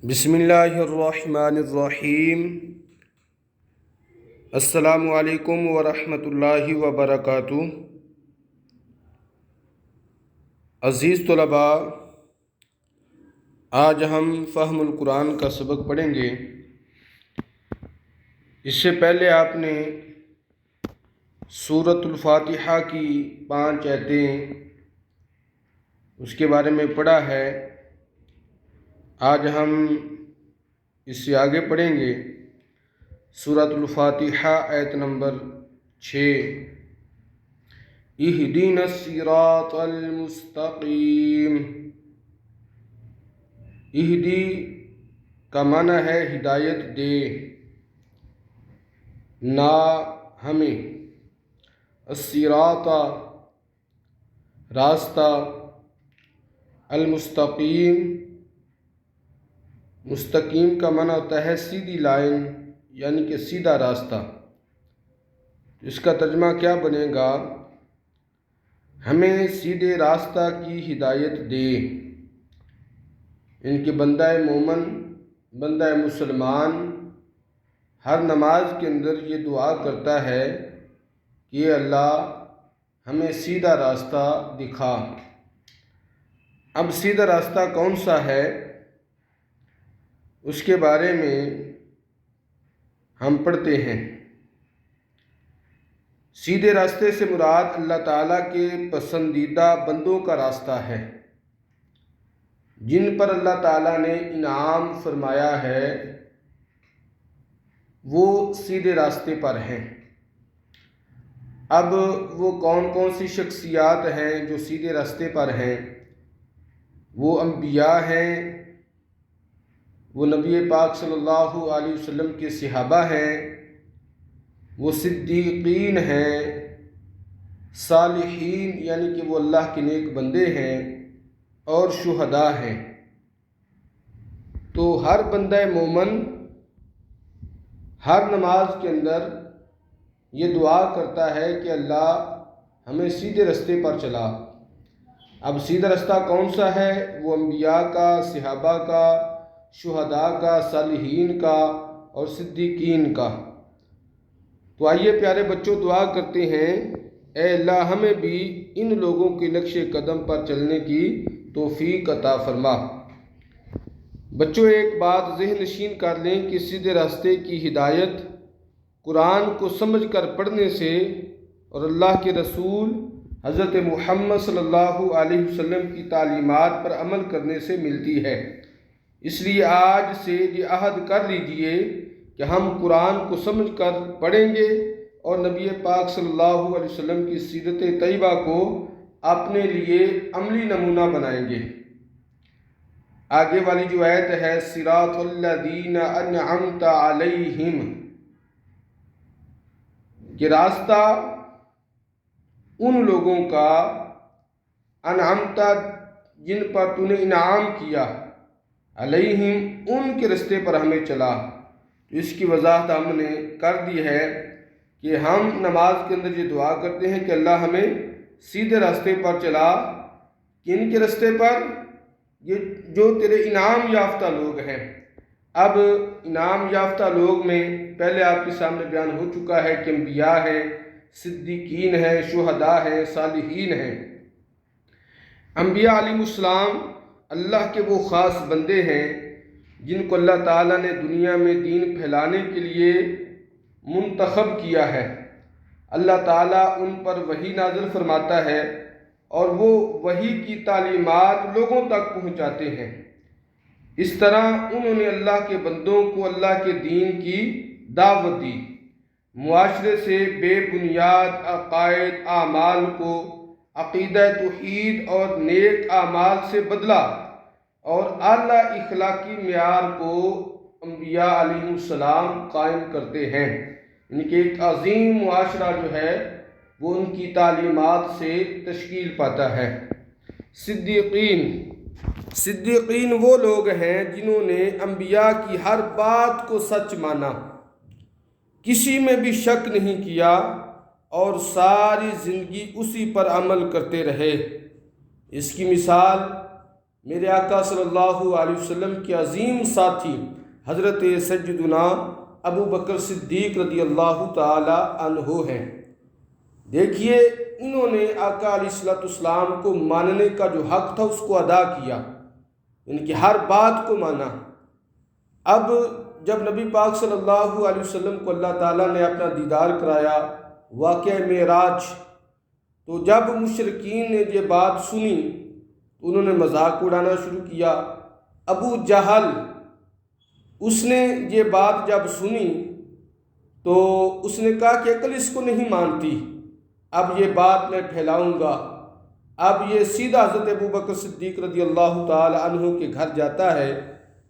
بسم اللہ الرحمن الرحیم۔ السلام علیکم ورحمۃ اللہ وبرکاتہ۔ عزیز طلباء، آج ہم فہم القرآن کا سبق پڑھیں گے۔ اس سے پہلے آپ نے سورۃ الفاتحہ کی 5 آیتیں اس کے بارے میں پڑھا ہے۔ آج ہم اس سے آگے پڑھیں گے سورۃ الفاتحہ آیت نمبر 6۔ اہدنا الصراط المستقیم۔ اہدی کا معنی ہے ہدایت دے، نا ہمیں، الصراط راستہ، المستقیم مستقیم کا معنی ہوتا ہے سیدھی لائن، یعنی کہ سیدھا راستہ۔ اس کا ترجمہ کیا بنے گا؟ ہمیں سیدھے راستہ کی ہدایت دے۔ ان کے بندہ مومن، بندہ مسلمان ہر نماز کے اندر یہ دعا کرتا ہے کہ اللہ ہمیں سیدھا راستہ دکھا۔ اب سیدھا راستہ کون سا ہے، اس کے بارے میں ہم پڑھتے ہیں۔ سیدھے راستے سے مراد اللہ تعالیٰ کے پسندیدہ بندوں کا راستہ ہے، جن پر اللہ تعالیٰ نے انعام فرمایا ہے، وہ سیدھے راستے پر ہیں۔ اب وہ کون کون سی شخصیات ہیں جو سیدھے راستے پر ہیں؟ وہ انبیاء ہیں، وہ نبی پاک صلی اللہ علیہ وسلم کے صحابہ ہیں، وہ صدیقین ہیں، صالحین یعنی کہ وہ اللہ کے نیک بندے ہیں، اور شہداء ہیں۔ تو ہر بندہ مومن ہر نماز کے اندر یہ دعا کرتا ہے کہ اللہ ہمیں سیدھے راستے پر چلا۔ اب سیدھا راستہ کون سا ہے؟ وہ انبیاء کا، صحابہ کا، شہداء کا، صالحین کا اور صدیقین کا۔ تو آئیے پیارے بچوں دعا کرتے ہیں، اے اللہ ہمیں بھی ان لوگوں کے نقش قدم پر چلنے کی توفیق عطا فرما۔ بچوں ایک بات ذہن نشین کر لیں کہ سیدھے راستے کی ہدایت قرآن کو سمجھ کر پڑھنے سے اور اللہ کے رسول حضرت محمد صلی اللہ علیہ وسلم کی تعلیمات پر عمل کرنے سے ملتی ہے۔ اس لیے آج سے یہ عہد کر لیجئے کہ ہم قرآن کو سمجھ کر پڑھیں گے اور نبی پاک صلی اللہ علیہ وسلم کی سیرت طیبہ کو اپنے لیے عملی نمونہ بنائیں گے۔ آگے والی جو آیت ہے صراط الذین انعمت علیہم، کہ راستہ ان لوگوں کا، انعمت جن پر تو نے انعام کیا، علیہم ان کے راستے پر ہمیں چلا۔ اس کی وضاحت ہم نے کر دی ہے کہ ہم نماز کے اندر یہ دعا کرتے ہیں کہ اللہ ہمیں سیدھے راستے پر چلا۔ کن کے راستے پر؟ یہ جو تیرے انعام یافتہ لوگ ہیں۔ اب انعام یافتہ لوگ میں پہلے آپ کے سامنے بیان ہو چکا ہے کہ انبیاء ہیں، صدیقین ہیں، شہداء ہیں، صالحین ہیں۔ انبیاء علیہ السلام اللہ کے وہ خاص بندے ہیں جن کو اللہ تعالیٰ نے دنیا میں دین پھیلانے کے لیے منتخب کیا ہے۔ اللہ تعالیٰ ان پر وحی نازل فرماتا ہے اور وہ وحی کی تعلیمات لوگوں تک پہنچاتے ہیں۔ اس طرح انہوں نے اللہ کے بندوں کو اللہ کے دین کی دعوت دی، معاشرے سے بے بنیاد عقائد اعمال کو عقیدہ توحید اور نیک اعمال سے بدلا، اور اعلیٰ اخلاقی معیار کو انبیاء علیہ السلام قائم کرتے ہیں۔ یعنی کہ ایک عظیم معاشرہ جو ہے وہ ان کی تعلیمات سے تشکیل پاتا ہے۔ صدیقین وہ لوگ ہیں جنہوں نے انبیاء کی ہر بات کو سچ مانا، کسی میں بھی شک نہیں کیا اور ساری زندگی اسی پر عمل کرتے رہے۔ اس کی مثال میرے آقا صلی اللہ علیہ وسلم کے عظیم ساتھی حضرت سیدنا ابو بکر صدیق رضی اللہ تعالی عنہ ہیں۔ دیکھیے انہوں نے آقا علیہ السلام کو ماننے کا جو حق تھا اس کو ادا کیا، ان کی ہر بات کو مانا۔ اب جب نبی پاک صلی اللہ علیہ وسلم کو اللہ تعالیٰ نے اپنا دیدار کرایا، واقعہ معراج، تو جب مشرکین نے یہ بات سنی تو انہوں نے مذاق اڑانا شروع کیا۔ ابو جہل اس نے یہ بات جب سنی تو اس نے کہا کہ عقل اس کو نہیں مانتی، اب یہ بات میں پھیلاؤں گا۔ اب یہ سیدھا حضرت ابو بکر صدیق رضی اللہ تعالی عنہ کے گھر جاتا ہے،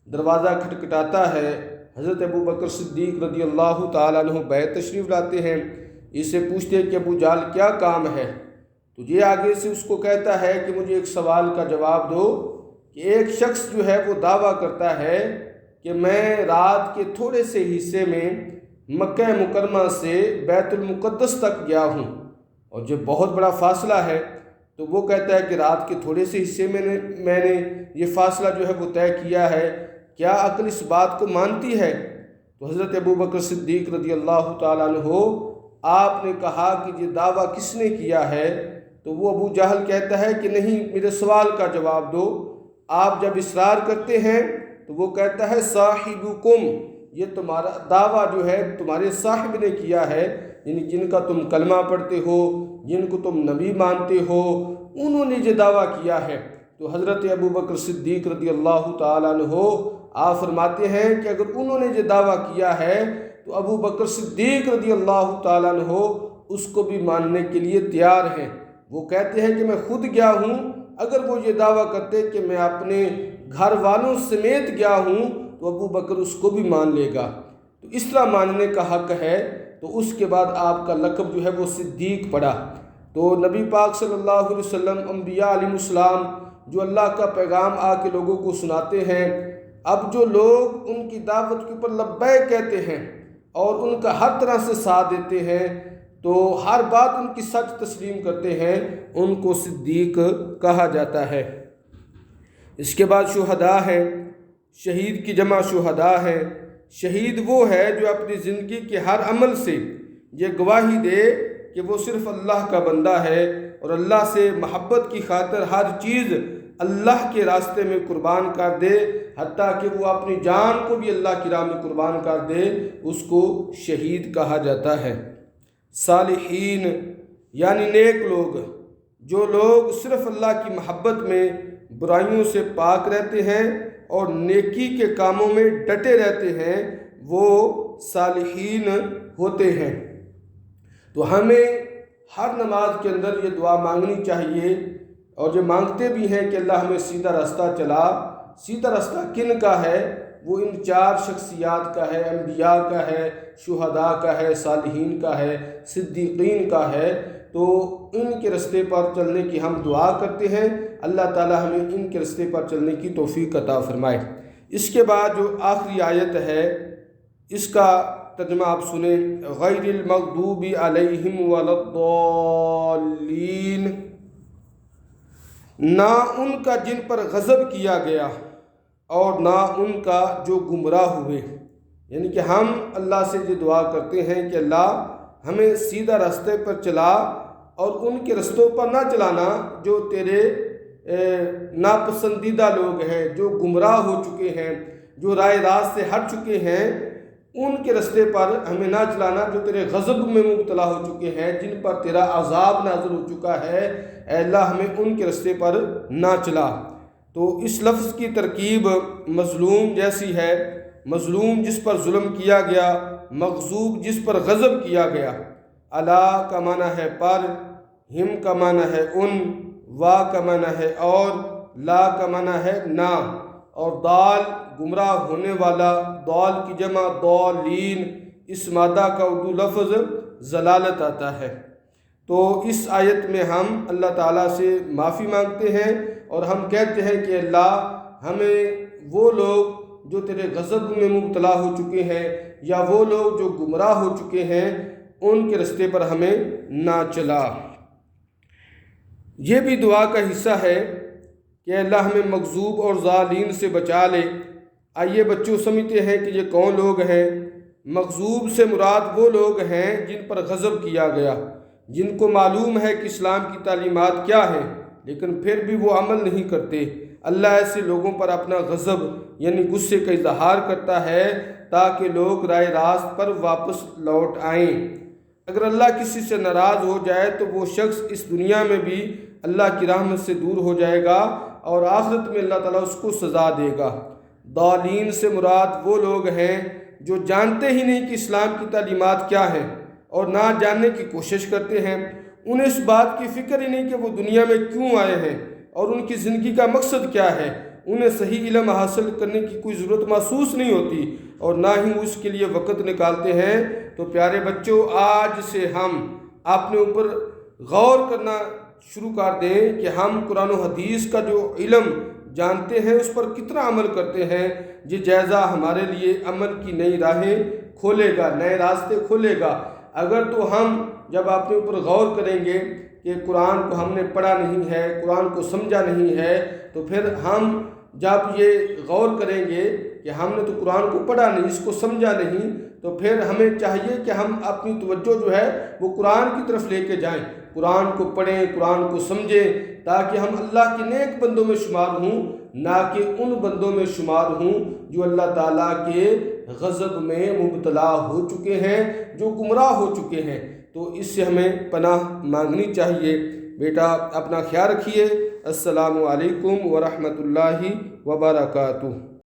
دروازہ کھٹکھٹاتا ہے۔ حضرت ابو بکر صدیق رضی اللہ تعالی عنہ بیت تشریف لاتے ہیں، اس سے پوچھتے ہیں کہ ابو جہل کیا کام ہے؟ تو یہ آگے سے اس کو کہتا ہے کہ مجھے ایک سوال کا جواب دو کہ ایک شخص جو ہے وہ دعویٰ کرتا ہے کہ میں رات کے تھوڑے سے حصے میں مکہ مکرمہ سے بیت المقدس تک گیا ہوں، اور جو بہت بڑا فاصلہ ہے، تو وہ کہتا ہے کہ رات کے تھوڑے سے حصے میں نے یہ فاصلہ جو ہے وہ طے کیا ہے، کیا عقل اس بات کو مانتی ہے؟ تو حضرت ابو بکر صدیق رضی اللہ تعالیٰ عنہ آپ نے کہا کہ یہ دعویٰ کس نے کیا ہے؟ تو وہ ابو جہل کہتا ہے کہ نہیں، میرے سوال کا جواب دو۔ آپ جب اصرار کرتے ہیں تو وہ کہتا ہے صاحبکم، یہ تمہارا دعویٰ جو ہے تمہارے صاحب نے کیا ہے، یعنی جن کا تم کلمہ پڑھتے ہو، جن کو تم نبی مانتے ہو، انہوں نے یہ دعویٰ کیا ہے۔ تو حضرت ابو بکر صدیق رضی اللہ تعالیٰ عنہ آپ فرماتے ہیں کہ اگر انہوں نے یہ دعویٰ کیا ہے تو ابو بکر صدیق رضی اللہ تعالیٰ عنہ اس کو بھی ماننے کے لیے تیار ہیں۔ وہ کہتے ہیں کہ میں خود گیا ہوں، اگر وہ یہ دعویٰ کرتے کہ میں اپنے گھر والوں سمیت گیا ہوں تو ابو بکر اس کو بھی مان لے گا۔ تو اس طرح ماننے کا حق ہے۔ تو اس کے بعد آپ کا لقب جو ہے وہ صدیق پڑا۔ تو نبی پاک صلی اللہ علیہ وسلم، انبیاء علیہ السلام جو اللہ کا پیغام آ کے لوگوں کو سناتے ہیں، اب جو لوگ ان کی دعوت کے اوپر لبیک کہتے ہیں اور ان کا ہر طرح سے ساتھ دیتے ہیں، تو ہر بات ان کی سچ تسلیم کرتے ہیں، ان کو صدیق کہا جاتا ہے۔ اس کے بعد شہداء ہیں، شہید کی جمع شہداء ہے۔ شہید وہ ہے جو اپنی زندگی کے ہر عمل سے یہ گواہی دے کہ وہ صرف اللہ کا بندہ ہے اور اللہ سے محبت کی خاطر ہر چیز اللہ کے راستے میں قربان کر دے، حتیٰ کہ وہ اپنی جان کو بھی اللہ کی راہ میں قربان کر دے، اس کو شہید کہا جاتا ہے۔ صالحین یعنی نیک لوگ، جو لوگ صرف اللہ کی محبت میں برائیوں سے پاک رہتے ہیں اور نیکی کے کاموں میں ڈٹے رہتے ہیں، وہ صالحین ہوتے ہیں۔ تو ہمیں ہر نماز کے اندر یہ دعا مانگنی چاہیے، اور جو مانگتے بھی ہیں کہ اللہ ہمیں سیدھا راستہ چلا۔ سیدھا راستہ کن کا ہے؟ وہ ان چار شخصیات کا ہے، انبیاء کا ہے، شہداء کا ہے، صالحین کا ہے، صدیقین کا ہے۔ تو ان کے راستے پر چلنے کی ہم دعا کرتے ہیں، اللہ تعالی ہمیں ان کے راستے پر چلنے کی توفیق عطا فرمائے۔ اس کے بعد جو آخری آیت ہے اس کا ترجمہ آپ سنیں، غیر المغضوب علیہم ولا الضالین، نہ ان کا جن پر غضب کیا گیا اور نہ ان کا جو گمراہ ہوئے۔ یعنی کہ ہم اللہ سے یہ دعا کرتے ہیں کہ اللہ ہمیں سیدھا راستے پر چلا، اور ان کے رستوں پر نہ چلانا جو تیرے ناپسندیدہ لوگ ہیں، جو گمراہ ہو چکے ہیں، جو رائے راست سے ہٹ چکے ہیں، ان کے رستے پر ہمیں نہ چلانا جو تیرے غضب میں مبتلا ہو چکے ہیں، جن پر تیرا عذاب نازل ہو چکا ہے۔ اے اللہ ہمیں ان کے رستے پر نہ چلا۔ تو اس لفظ کی ترکیب مظلوم جیسی ہے، مظلوم جس پر ظلم کیا گیا، مغضوب جس پر غضب کیا گیا۔ علی کا معنی ہے پر، ہم کا معنی ہے ان، وا کا معنی ہے اور، لا کا معنی ہے نہ، اور دال گمراہ ہونے والا، دال کی جمع ضالین، اس مادہ کا اردو لفظ ضلالت آتا ہے۔ تو اس آیت میں ہم اللہ تعالیٰ سے معافی مانگتے ہیں اور ہم کہتے ہیں کہ اللہ ہمیں وہ لوگ جو تیرے غضب میں مبتلا ہو چکے ہیں یا وہ لوگ جو گمراہ ہو چکے ہیں ان کے رستے پر ہمیں نہ چلا۔ یہ بھی دعا کا حصہ ہے کہ اللہ ہمیں مغضوب اور ظالمین سے بچا لے۔ آئیے بچوں سمجھتے ہیں کہ یہ کون لوگ ہیں۔ مغضوب سے مراد وہ لوگ ہیں جن پر غضب کیا گیا، جن کو معلوم ہے کہ اسلام کی تعلیمات کیا ہے لیکن پھر بھی وہ عمل نہیں کرتے۔ اللہ ایسے لوگوں پر اپنا غضب یعنی غصے کا اظہار کرتا ہے تاکہ لوگ راہ راست پر واپس لوٹ آئیں۔ اگر اللہ کسی سے ناراض ہو جائے تو وہ شخص اس دنیا میں بھی اللہ کی رحمت سے دور ہو جائے گا اور آخرت میں اللہ تعالیٰ اس کو سزا دے گا۔ ضالین سے مراد وہ لوگ ہیں جو جانتے ہی نہیں کہ اسلام کی تعلیمات کیا ہے اور نہ جاننے کی کوشش کرتے ہیں۔ انہیں اس بات کی فکر ہی نہیں کہ وہ دنیا میں کیوں آئے ہیں اور ان کی زندگی کا مقصد کیا ہے۔ انہیں صحیح علم حاصل کرنے کی کوئی ضرورت محسوس نہیں ہوتی اور نہ ہی اس کے لیے وقت نکالتے ہیں۔ تو پیارے بچوں، آج سے ہم اپنے اوپر غور کرنا شروع کر دیں کہ ہم قرآن و حدیث کا جو علم جانتے ہیں اس پر کتنا عمل کرتے ہیں۔ یہ جائزہ ہمارے لیے عمل کی نئی راہیں کھولے گا، نئے راستے کھولے گا۔ اگر تو ہم جب اپنے اوپر غور کریں گے کہ قرآن کو ہم نے پڑھا نہیں ہے، قرآن کو سمجھا نہیں ہے، تو پھر ہم جب یہ غور کریں گے کہ ہم نے تو قرآن کو پڑھا نہیں، اس کو سمجھا نہیں، تو پھر ہمیں چاہیے کہ ہم اپنی توجہ جو ہے وہ قرآن کی طرف لے کے جائیں، قرآن کو پڑھیں، قرآن کو سمجھیں، تاکہ ہم اللہ کے نیک بندوں میں شمار ہوں، نہ کہ ان بندوں میں شمار ہوں جو اللہ تعالیٰ کے غضب میں مبتلا ہو چکے ہیں، جو گمراہ ہو چکے ہیں۔ تو اس سے ہمیں پناہ مانگنی چاہیے۔ بیٹا اپنا خیال رکھیے۔ السلام علیکم ورحمۃ اللہ وبرکاتہ۔